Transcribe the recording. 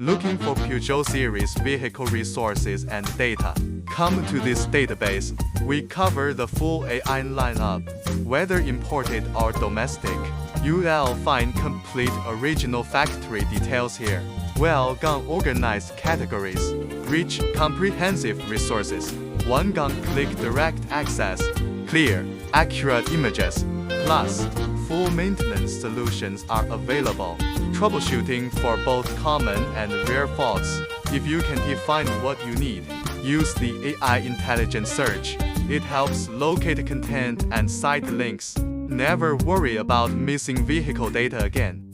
Looking for Peugeot series vehicle resources and data? Come to this database. We cover the full AI lineup, whether imported or domestic. You'll find complete original factory details here. Organized categories, rich, comprehensive resources, one-click direct access, clear, accurate images, plus full maintenance solutions are available. Troubleshooting for both common and rare faults. If you can't find what you need, use the AI intelligent search. It helps locate content and site links. Never worry about missing vehicle data again.